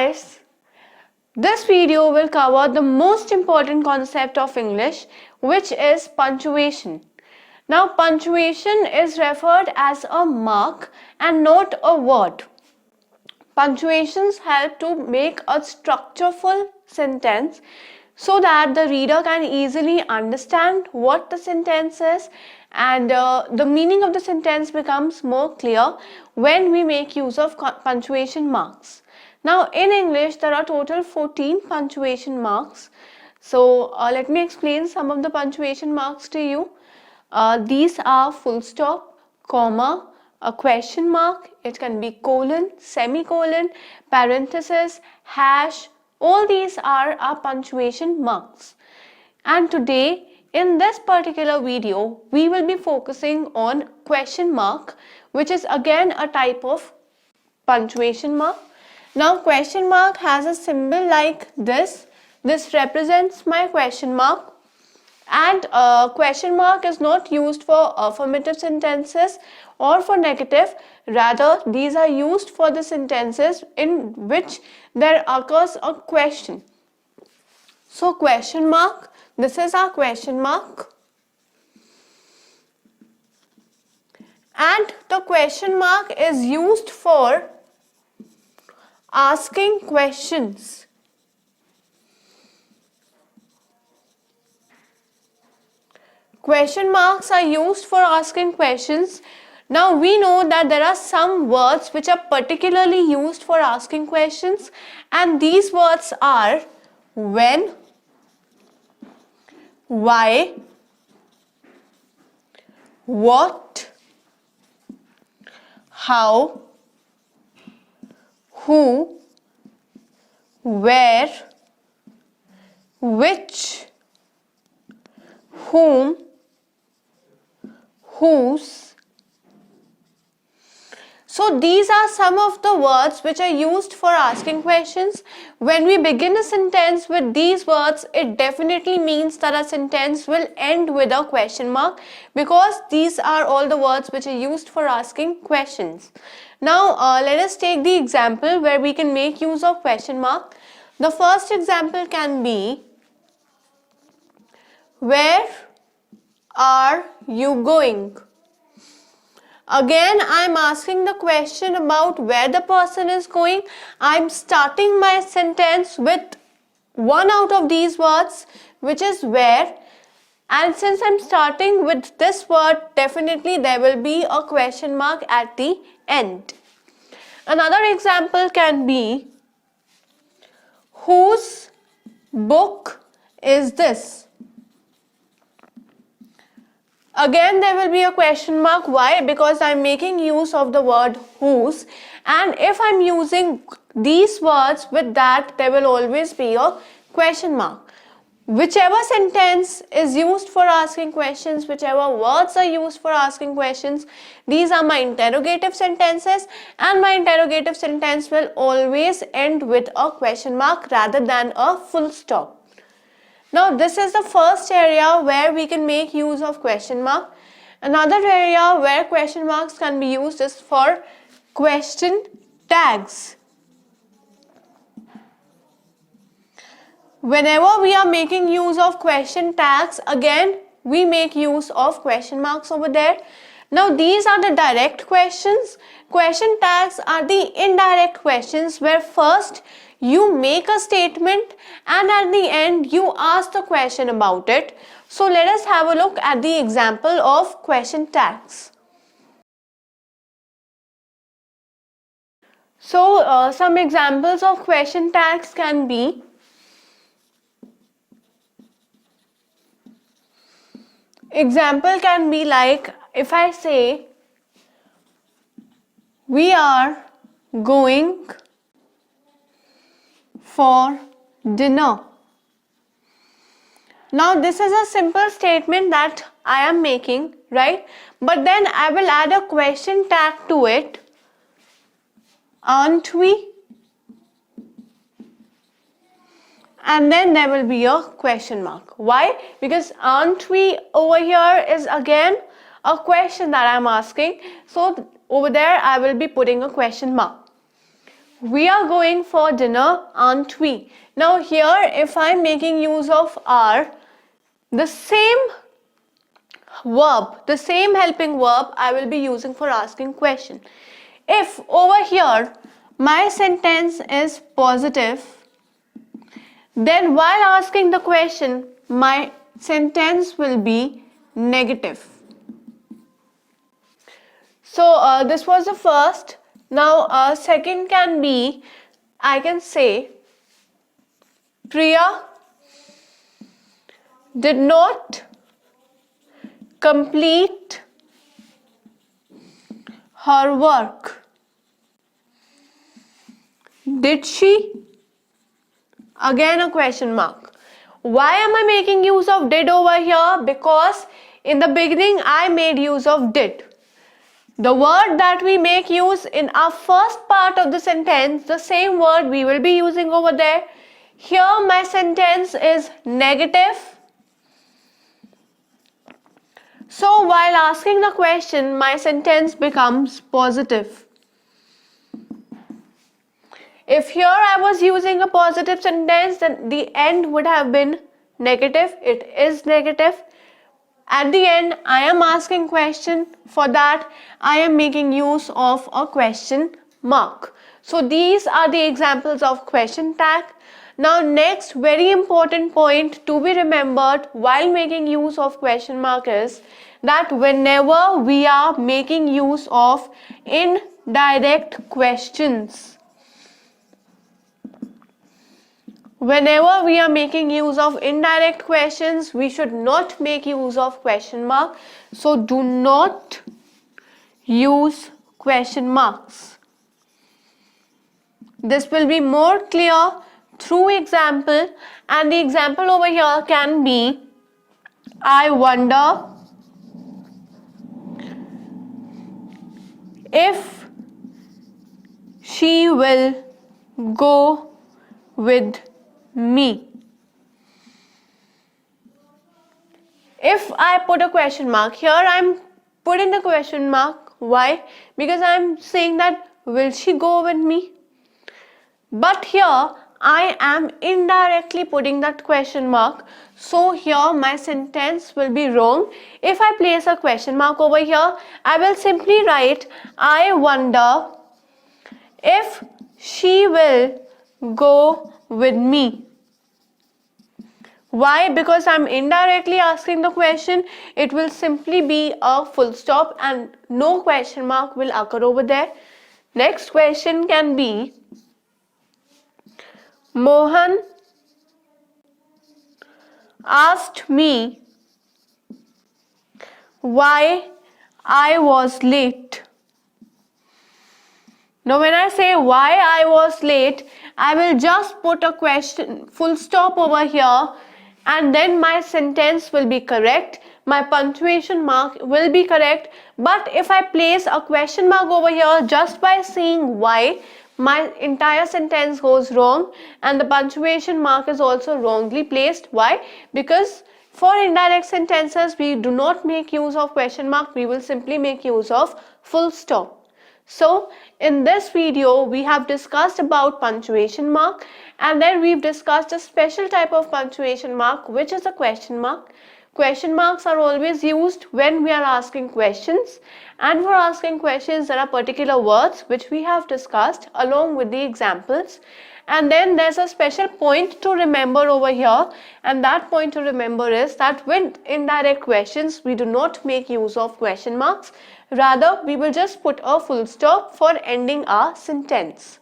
guys, this video will cover the most important concept of English, which is punctuation. Now punctuation is referred as a mark and not a word. Punctuations help to make a structureful sentence so that the reader can easily understand what the sentence is, and the meaning of the sentence becomes more clear when we make use of punctuation marks. Now in English there are total 14 punctuation marks. So let me explain some of the punctuation marks to you. These are full stop, comma, a question mark, it can be colon, semicolon, parenthesis, hash. All these are our punctuation marks. And today in this particular video we will be focusing on question mark, which is again a type of punctuation mark. Now question mark has a symbol like this. This represents my question mark. And question mark is not used for affirmative sentences or for negative. Rather, these are used for the sentences in which there occurs a question. So question mark, this is our question mark. And the question mark is used for asking questions. Question marks are used for asking questions. Now we know that there are some words which are particularly used for asking questions, and these words are when, why, what, how, who, where, which, whom, whose. So these are some of the words which are used for asking questions. When we begin a sentence with these words, it definitely means that a sentence will end with a question mark, because these are all the words which are used for asking questions. Now let us take the example where we can make use of question mark. The first example can be, where are you going? Again, I am asking the question about where the person is going. I am starting my sentence with one out of these words, which is where. And since I am starting with this word, definitely there will be a question mark at the end. Another example can be, whose book is this? Again there will be a question mark. Why? Because I am making use of the word whose, and if I am using these words with that, there will always be a question mark. Whichever sentence is used for asking questions, whichever words are used for asking questions, these are my interrogative sentences, and my interrogative sentence will always end with a question mark rather than a full stop. Now this is the first area where we can make use of question mark. Another area where question marks can be used is for question tags. Whenever we are making use of question tags, again we make use of question marks over there. Now these are the direct questions. Question tags are the indirect questions, where first you make a statement and at the end you ask the question about it. So let us have a look at the example of question tags. So some examples of question tags can be, example can be like, if I say, we are going for dinner. Now this is a simple statement that I am making, right? But then I will add a question tag to it. Aren't we? And then there will be a question mark. Why? Because aren't we over here is again a question that I am asking. So over there I will be putting a question mark. We are going for dinner, aren't we? Now here, if I'm making use of are, the same verb, the same helping verb I will be using for asking question. If over here my sentence is positive, then while asking the question, my sentence will be negative. So this was the first. Now second can be, I can say, Priya did not complete her work. Did she? Again a question mark. Why am I making use of did over here? Because in the beginning I made use of did. The word that we make use in our first part of the sentence, the same word we will be using over there. Here my sentence is negative. So while asking the question, my sentence becomes positive. If here I was using a positive sentence, then the end would have been negative. It is negative. At the end, I am asking question. For that, I am making use of a question mark. So these are the examples of question tag. Now next very important point to be remembered while making use of question mark is that whenever we are making use of indirect questions, whenever we are making use of indirect questions, we should not make use of question mark. So do not use question marks. This will be more clear through example, and the example over here can be, I wonder if she will go with me. If I put a question mark here, I'm putting the question mark. Why? Because I'm saying that will she go with me? But here I am indirectly putting that question mark. So here my sentence will be wrong. If I place a question mark over here, I will simply write, I wonder if she will go with me. Why? Because I'm indirectly asking the question. It will simply be a full stop and no question mark will occur over there. Next question can be, Mohan asked me why I was late. Now when I say why I was late, I will just put a question full stop over here, and then my sentence will be correct, my punctuation mark will be correct. But if I place a question mark over here just by saying why, my entire sentence goes wrong and the punctuation mark is also wrongly placed. Why? Because for indirect sentences we do not make use of question mark, we will simply make use of full stop. So in this video we have discussed about punctuation mark, and then we've discussed a special type of punctuation mark, which is a question mark. Question marks are always used when we are asking questions, and for asking questions there are particular words which we have discussed along with the examples. And then there's a special point to remember over here, and that point to remember is that with indirect questions we do not make use of question marks. Rather, we will just put a full stop for ending our sentence.